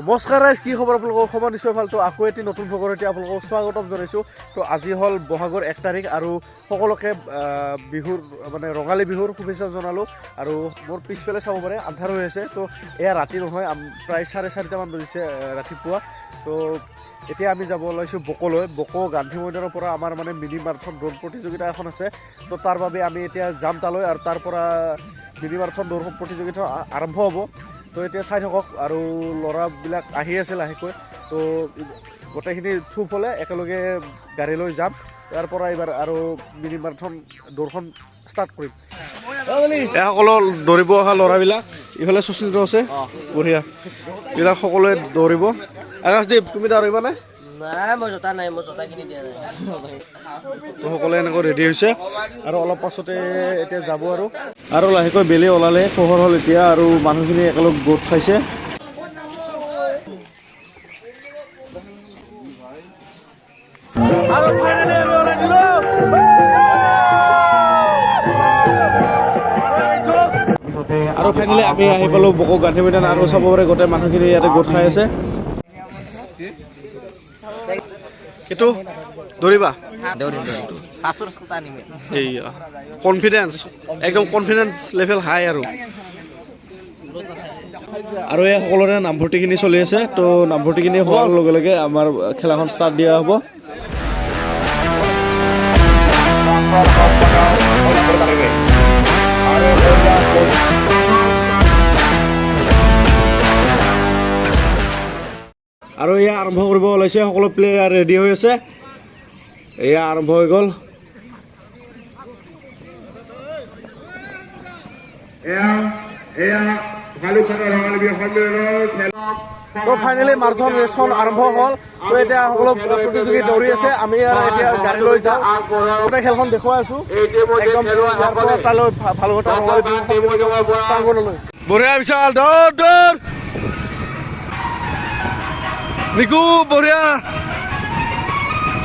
নমস্কাৰ ৰাইজ, কি খবৰ আপোনালোকৰ? খবৰ নিশ্চয় ভাল। তো আকৌ এটি নতুন খবৰ এতিয়া আপোনালোকক স্বাগতম জনাইছোঁ। তো আজি হ'ল বহাগৰ 1 তাৰিখ আৰু সকলোকে বিহুৰ মানে ৰঙালী বিহুৰ শুভেচ্ছা জনালোঁ। আৰু মোৰ পিছফালে চাব পাৰে আন্ধাৰ হৈ আছে। তো এয়া ৰাতি নহয়, প্ৰায় 4:30মান বাজিছে ৰাতিপুৱা। তো এতিয়া আমি যাব ওলাইছোঁ বকলৈ। বক গান্ধী মৈদানৰ পৰা আমাৰ মানে মিনি মাৰাথন দৌৰ প্ৰতিযোগিতা এখন আছে। তো তাৰ বাবে আমি এতিয়া যাম তালৈ আৰু তাৰ পৰা মিনি মাৰাথন দৌৰ প্ৰতিযোগিতা আৰম্ভ হ'ব। তো এতিয়া চাই থাকক আৰু ল'ৰাবিলাক আহি আছে লাহেকৈ। তো গোটেইখিনি থুপ হ'লে একেলগে গাড়ী লৈ যাম ইয়াৰ পৰা এইবাৰ আৰু মিনি মাৰাথন দৌৰখন ষ্টাৰ্ট কৰিম। এসকলো দৌৰিব অহা ল'ৰাবিলাক ইফালে সুচিন্দ্ৰ আছে, বঢ়িয়া। এইবিলাক সকলোৱে দৌৰিব। আকাশদ্বীপ, তুমি দৌৰিবানে? নাই, মই জোতা নাই, মই জোতা কিনি দিয়া নাই। তো সকলোৱে এনেকৈ ৰেডি হৈছে আৰু অলপ পাছতে এতিয়া যাব আৰু লাহেকৈ বেলি ওলালে, পোহৰ হ'ল এতিয়া আৰু মানুহখিনি একেলগে গোট খাইছে। আৰু ফাইনেলি আমি ওলাই দিলো। আৰু ফাইনেলি আমি আহি পালোঁ বক গান্ধী মৈদান আৰু চাব পাৰে গোটেই মানুহখিনি ইয়াতে গোট খাই আছে। এইটো দৌৰিবা? এইয়া কনফিডেন্স, একদম কনফিডেন্স লেভেল হাই। আৰু এই সকলোৰে নামভৰ্তিখিনি চলি আছে। তো নামভৰ্তিখিনি হোৱাৰ লগে লগে আমাৰ খেলাখন ষ্টাৰ্ট দিয়া হ'ব। আৰু এয়া আৰম্ভ কৰিব ওলাইছে, সকলো প্লেয়াৰ ৰেডি হৈ আছে। এয়া আৰম্ভ হৈ গ'ল। তো ফাইনেলি মাৰাথন ৰেচখন আৰম্ভ হ'ল। তো এতিয়া সকলো প্ৰতিযোগী দৌৰি আছে। আমি এতিয়া গাড়ী লৈ যাওঁ, গোটেই খেলখন দেখুৱাই আছোঁ একদম তালৈ ভাল কথা প্ৰাংগণলৈ। বঢ়িয়া বিশাল, দৌৰ দৌৰ নিকু, বঢ়িয়া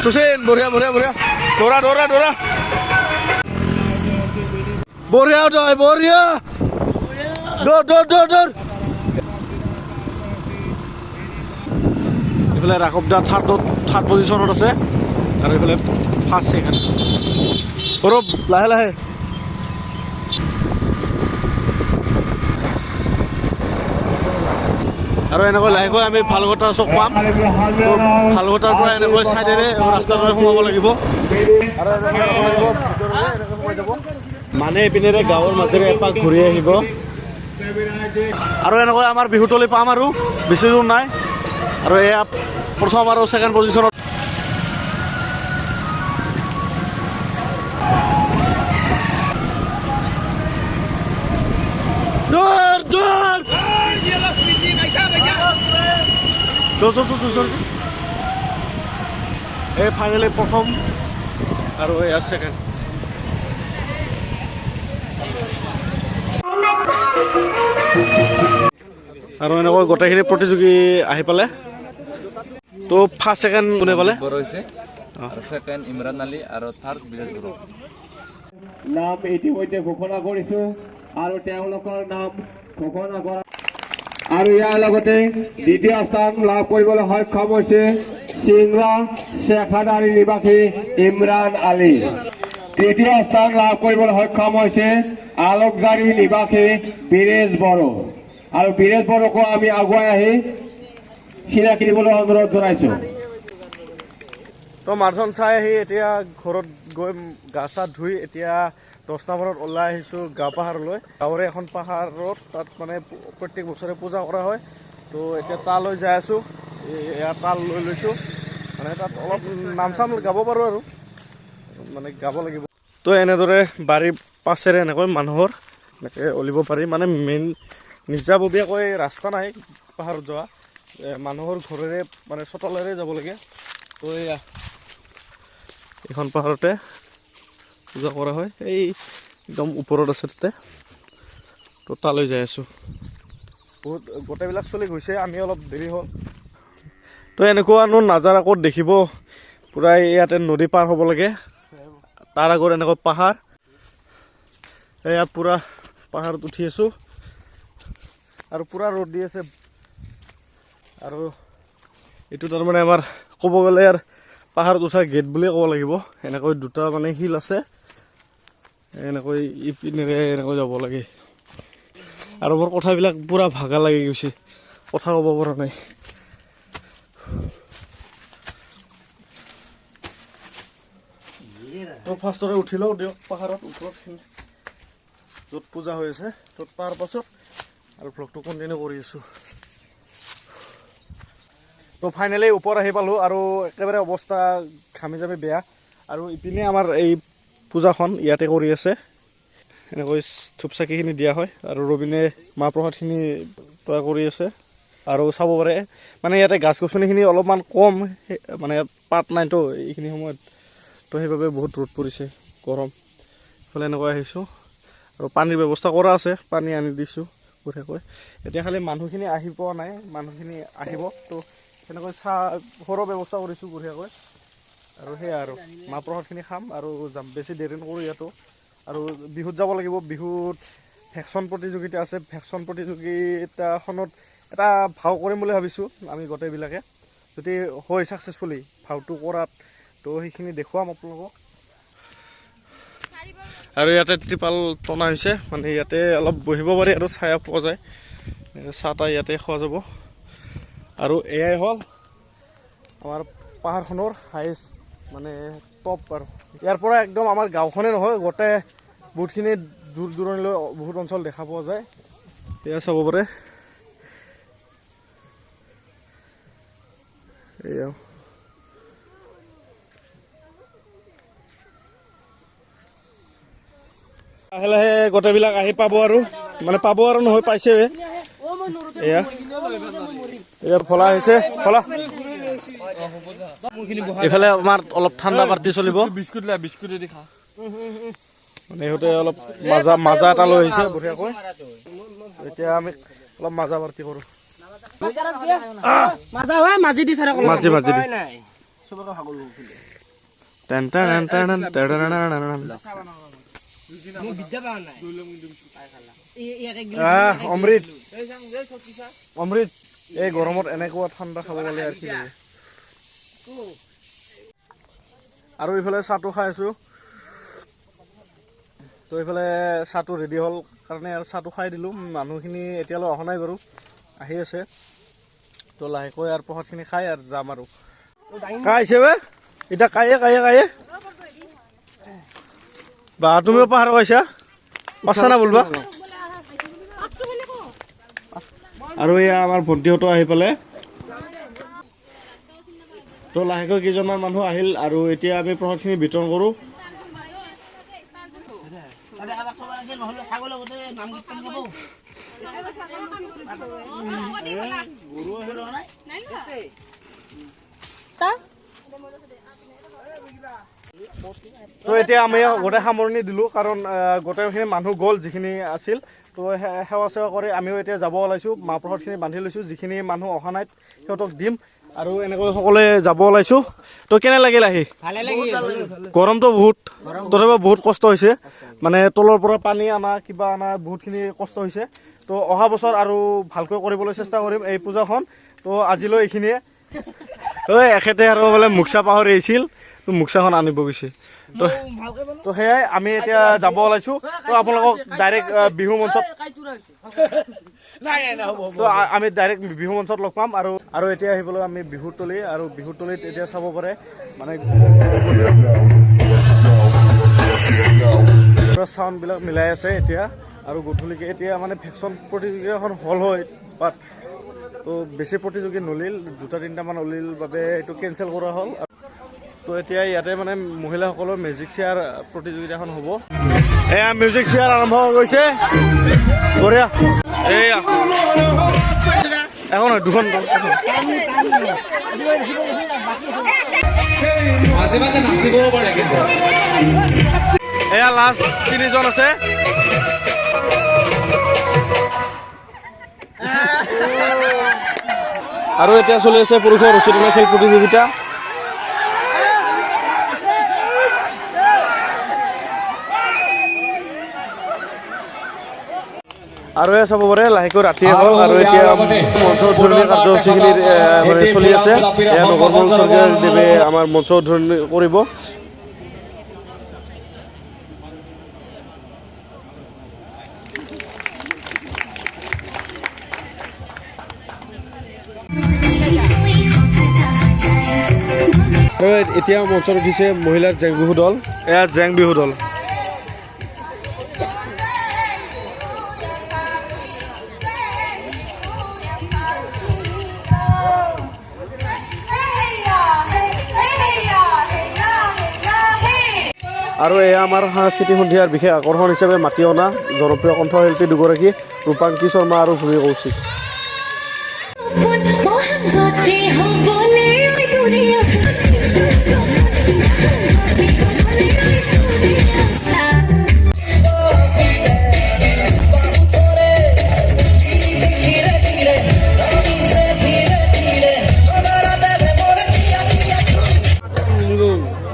সুচেন, বঢ়িয়া বঢ়িয়া বঢ়িয়া, দৌৰা দৌৰা দৌৰা, বঢ়িয়া তই, বঢ়িয়া, দৌৰ দৌৰ দৌৰ দৌৰ। এইফালে ৰাঘৱ দা থাৰ্ড পজিশ্যনত আছে আৰু এইফালে ফাৰ্ষ্ট ছেকেণ্ড। সৌৰভ লাহে লাহে। আৰু এনেকৈ লাহেকৈ আমি ফালগটা চক পাম। ফালগটাৰ পৰা এনেকৈ চাইডেৰে ৰাস্তাটোৰে সোমাব লাগিব আৰু মানে এইপিনেৰে গাঁৱৰ মাজেৰে এপাক ঘূৰি আহিব আৰু এনেকৈ আমাৰ বিহুতলী পাম আৰু বেছি দূৰ নাই। আৰু এয়া প্ৰথম আৰু ছেকেণ্ড পজিশ্যনত। এই ফাইনেলি প্ৰথম আৰু এয়া ছেকেণ্ড। আৰু এনেকৈ গোটেইখিনি প্ৰতিযোগী আহি পালে। তো ফাৰ্ষ্ট ছেকেণ্ড কোনে পালে? ছেকেণ্ড ইমৰান আলী আৰু থাৰ্ড বিৰাজ বড়ো। নাম ইতিমধ্যে ঘোষণা কৰিছোঁ আৰু তেওঁলোকৰ নাম ঘোষণা কৰা আৰু ইয়াৰ লগতে দ্বিতীয় স্থান লাভ কৰিবলৈ সক্ষম হৈছে চিংৰা শেখাদাৰী নিবাসী ইমৰান আলী। তৃতীয় স্থান লাভ কৰিবলৈ সক্ষম হৈছে আলোকজাৰী নিবাসী বিৰেজ বড়ো। আৰু বিৰেজ বড়োকো আমি আগুৱাই আহি চিনাকি দিবলৈ অনুৰোধ জনাইছোঁ। তো মাৰাথন চাই আহি এতিয়া ঘৰত গৈ গা চা ধুই এতিয়া 10টা মানত ওলাই আহিছোঁ গাঁও পাহাৰলৈ। গাঁৱৰে এখন পাহাৰত তাত মানে প্ৰত্যেক বছৰে পূজা কৰা হয়। তো এতিয়া তালৈ যাই আছোঁ। এয়া তাল লৈ লৈছোঁ, মানে তাত অলপ নাম চাম গাব পাৰোঁ আৰু মানে গাব লাগিব। তো এনেদৰে বাৰীৰ পাছেৰে এনেকৈ মানুহৰ এনেকৈ ওলিব পাৰি, মানে মেইন নিজাববীয়াকৈ ৰাস্তা নাই পাহাৰত যোৱা, মানুহৰ ঘৰেৰে মানে চোতালেৰে যাব লাগে। তো এয়া এইখন পাহাৰতে পূজা কৰা হয়, এই একদম ওপৰত আছে তাতে। তো তালৈ যাই আছোঁ। বহুত গোটেইবিলাক চলি গৈছে, আমি অলপ দেৰি হ'ল। তো এনেকুৱানো নাজাৰা ক'ত দেখিব, পূৰা ইয়াতে নদী পাৰ হ'ব লাগে, তাৰ আগত এনেকৈ পাহাৰ। এয়া পূৰা পাহাৰত উঠি আছোঁ আৰু পূৰা ৰ'দ দি আছে। আৰু এইটো তাৰমানে আমাৰ ক'ব গ'লে আৰু পাহাৰত উঠা গেট বুলিয়ে ক'ব লাগিব। এনেকৈ দুটা মানে শিল আছে, এনেকৈ ইপিনেৰে এনেকৈ যাব লাগে। আৰু মোৰ কথাবিলাক পূৰা ভাগা লাগি গৈছে, কথা ক'ব পৰা নাই। তো ফাৰ্ষ্টতে উঠি লওঁ দিয়ক পাহাৰত ওপৰত য'ত পূজা হৈ আছে, তো তাৰ পাছত আৰু ভ্লগটো কণ্টিনিউ কৰি আছোঁ। তো ফাইনেলি ওপৰত আহি পালোঁ আৰু একেবাৰে অৱস্থা ঘামি জামি বেয়া। আৰু ইপিনে আমাৰ এই পূজাখন ইয়াতে কৰি আছে, এনেকৈ ধূপ চাকিখিনি দিয়া হয় আৰু ৰবিনে মাহ প্ৰসাদখিনি তৈয়াৰ কৰি আছে। আৰু চাব পাৰে মানে ইয়াতে গাছ গছনিখিনি অলপমান কম, মানে পাত নাইতো এইখিনি সময়ত, তো সেইবাবে বহুত ৰ'দ পৰিছে, গৰম। এইফালে এনেকৈ আহিছোঁ আৰু পানীৰ ব্যৱস্থা কৰা আছে, পানী আনি দিছোঁ বঢ়িয়াকৈ। এতিয়া খালি মানুহখিনি আহি পোৱা নাই, মানুহখিনি আহিব। তো তেনেকৈ চাহ সৰৰ ব্যৱস্থা কৰিছোঁ বঢ়িয়াকৈ। আৰু সেয়া আৰু মাহ প্ৰসাদখিনি খাম আৰু যাম, বেছি দেৰি নকৰোঁ ইয়াতো। আৰু বিহুত যাব লাগিব, বিহুত ভেকচন প্ৰতিযোগিতা আছে। ভেকচন প্ৰতিযোগিতাখনত এটা ভাও কৰিম বুলি ভাবিছোঁ আমি গোটেইবিলাকে, যদি হয় ছাকচেছফুলি ভাওটো কৰাত, তো সেইখিনি দেখুৱাম আপোনালোকক। আৰু ইয়াতে ত্ৰিপাল টনা হৈছে, মানে ইয়াতে অলপ বহিব পাৰি আৰু ছায়া পোৱা যায়, চাহ তাহ ইয়াতে খোৱা যাব। আৰু এয়াই হ'ল আমাৰ পাহাৰখনৰ হাইষ্ট মানে টপ। আৰু ইয়াৰ পৰা একদম আমাৰ গাঁওখনেই নহয়, গোটেই বহুতখিনি দূৰ দূৰণিলৈ বহুত অঞ্চল দেখা পোৱা যায়। এয়া চাব পাৰে, এয়া লাহে লাহে গোটেইবিলাক আহি পাব আৰু, মানে পাব আৰু নহয়, পাইছে। এয়া এয়া ফলা হৈছে, ফলা। এইফালে আমাৰ অলপ ঠাণ্ডা পাৰ্টি চলিব, মানে সিহঁতে অলপ মাজা এটা লৈ আহিছে বঢ়িয়াকৈ। এতিয়া আমি অলপ মাজা পাৰ্টি কৰোঁ, মাজি দি অমৃত অমৃত এই গৰমত এনেকুৱা ঠাণ্ডা খাব গ'লে আৰু কি লাগে। আৰু এইফালে চাহটো খাই আছোঁ, তো এইফালে চাহটো ৰেডি হ'ল কাৰণে আৰু চাহটো খাই দিলোঁ। মানুহখিনি এতিয়ালৈ অহা নাই বাৰু, আহি আছে। তো লাহেকৈ আৰু প্ৰসাদখিনি খাই আৰু যাম আৰু। কাইছে বে এতিয়া কায়ে বা তুমিও পাহাৰ কৈছা পাছা না বলবা। আৰু এয়া আমাৰ ভণ্টিহঁতো আহি পালে, তো লাহেকৈ কেইজনমান মানুহ আহিল আৰু এতিয়া আমি প্ৰসাদখিনি বিতৰণ কৰোঁ। তো এতিয়া আমি গোটেই সামৰণি দিলোঁ, কাৰণ গোটেইখিনি মানুহ গ'ল যিখিনি আছিল। তো সেৱা চেৱা কৰি আমিও এতিয়া যাব ওলাইছোঁ, মাহ প্ৰসাদখিনি বান্ধি লৈছোঁ। যিখিনি মানুহ অহা নাই সিহঁতক দিম আৰু এনেকৈ সকলোৱে যাব ওলাইছোঁ। তো কেনে লাগিল আহি? গৰমটো বহুত, তথাপিও বহুত কষ্ট হৈছে, মানে তলৰ পৰা পানী অনা কিবা অনা বহুতখিনি কষ্ট হৈছে। তো অহা বছৰ আৰু ভালকৈ কৰিবলৈ চেষ্টা কৰিম এই পূজাখন। তো আজিলৈ এইখিনিয়ে। তো এখেতে আৰু বোলে মুখচা পাহৰি আহিছিল, তো মুখচাখন আনিব গৈছে। তো সেয়াই আমি এতিয়া যাব ওলাইছোঁ। তো আপোনালোকক ডাইৰেক্ট বিহু মঞ্চত, তো আমি ডাইৰেক্ট বিহু মঞ্চত লগ পাম। আৰু এতিয়া আহিবলৈ আমি বিহুতলী, আৰু বিহুতলীত এতিয়া চাব পাৰে মানে চাউণ্ডবিলাক মিলাই আছে এতিয়া। আৰু গধূলিকৈ এতিয়া মানে ভেকচন প্ৰতিযোগিতাখন হ'ল হয়, বাট তো বেছি প্ৰতিযোগী নলিল, 2-3টামান ওলিল বাবে এইটো কেঞ্চেল কৰা হ'ল। তো এতিয়া ইয়াতে মানে মহিলাসকলৰ মেজিক চেয়াৰ প্ৰতিযোগিতাখন হ'ব। এয়া মিউজিক চেয়াৰ আৰম্ভ হৈ গৈছে, বঢ়িয়া। এয়া এখন নহয়, দুখন। এয়া লাষ্ট 3জন আছে। আৰু এতিয়া চলি আছে পুৰুষৰ ৰছী টনা খেল প্ৰতিযোগিতা। আৰু এয়া চাব পাৰে লাহেকৈ ৰাতিয়ে হ'ল আৰু এতিয়া মঞ্চ উদ্বোধনী কাৰ্যসূচীখিনি মানে চলি আছে। এয়া নগৰমল স্বৰ্গদেৱে আমাৰ মঞ্চ উদ্বোধনী কৰিব। আৰু এতিয়া মঞ্চত উঠিছে মহিলাৰ জেং বিহু দল। এয়া জেং বিহু দল। আৰু এয়া আমাৰ সাংস্কৃতিক সন্ধিয়াৰ বিশেষ আকৰ্ষণ হিচাপে মাতি অনা জনপ্ৰিয় কণ্ঠশিল্পী দুগৰাকী ৰূপাংকী শৰ্মা আৰু ভূমি কৌশিক।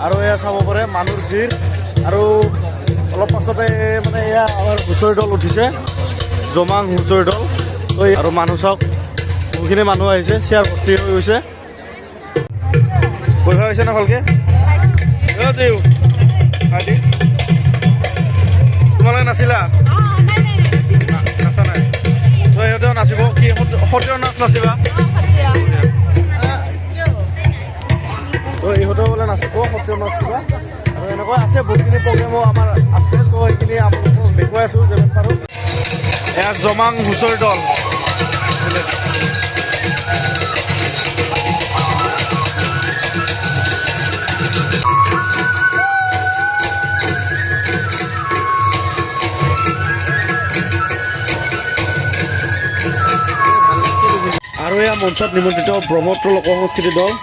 আৰু এয়া চাব পাৰে মানুহৰ ভিৰ আৰু অলপ পাছতে মানে এয়া আমাৰ হুঁচৰি দল উঠিছে, জমাং হুঁচৰি দল। আৰু মানুহ চাওক, বহুখিনি মানুহ আহিছে, চেয়াৰ ভৰ্তি হৈ গৈছে। বহিব হৈছে না ভালকে? তোমালোকে নাচিলা? নাচা নাই? তো সিহঁতেও নাচিব। কি সত্ৰীয়া নাচ নাচিবা? তো ইহঁতেও বোলে নাচিব সত্ৰীয়া নাচ কিবা। আৰু এনেকুৱা আছে বহুতখিনি প্ৰগ্ৰেমো আমাৰ আছে, তো সেইখিনি আপোনালোকক দেখুৱাই আছোঁ যিমান পাৰোঁ। এয়া জমাং হুঁচৰি দল। আৰু এয়া মঞ্চত নিমন্ত্ৰিত ব্ৰহ্মপুত্ৰ লোক সংস্কৃতি দল।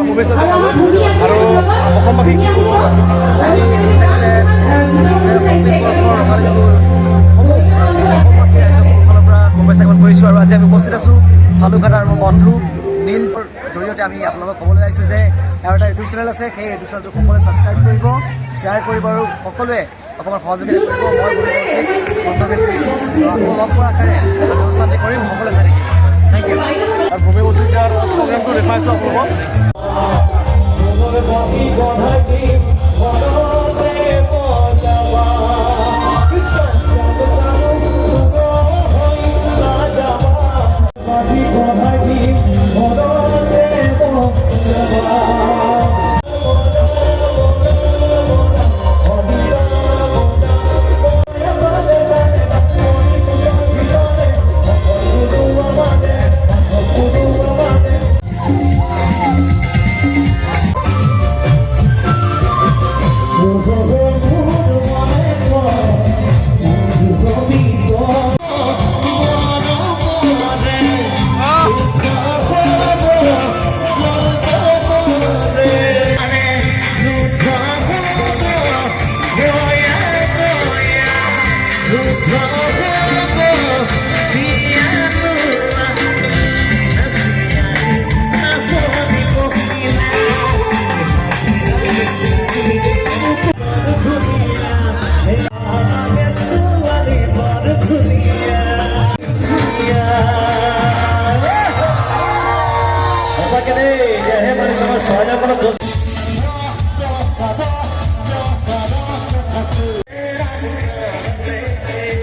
শুভেচ্ছা জনালোঁ আৰু অসমবাসীক শুভেচ্ছা জ্ঞাপন কৰিছোঁ। আৰু আজি আমি উপস্থিত আছোঁ ভালুকঘাট আৰু মোৰ বন্ধু নীল জৰিয়তে আমি আপোনালোকক ক'বলৈ আহিছোঁ যে আৰু এটা ইউটিউব চেনেল আছে, সেই ইউটিউব চেনেলটো সকলোৱে ছাবস্ক্ৰাইব কৰিব, শ্বেয়াৰ কৰিব আৰু সকলোৱে অকণমান সহযোগিতা কৰিব। মই লগ পোৱাৰ আশাৰে অনুষ্ঠানটি কৰিম, সকলোৱে চাই থাকিব। Thank you. আৰু ভূমি কৌশিকাৰ প্ৰগ্ৰেমটো দেখাইছোঁ আপোনালোকক।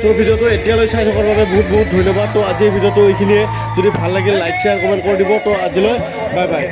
তো ভিডিঅ'টো এতিয়ালৈ চাই থকাৰ বাবে বহুত বহুত ধন্যবাদ। তো আজিৰ ভিডিঅ'টো এইখিনিয়ে। যদি ভাল লাগিল লাইক শ্বেয়াৰ কমেণ্ট কৰি দিব। তো আজিলৈ বাই বাই।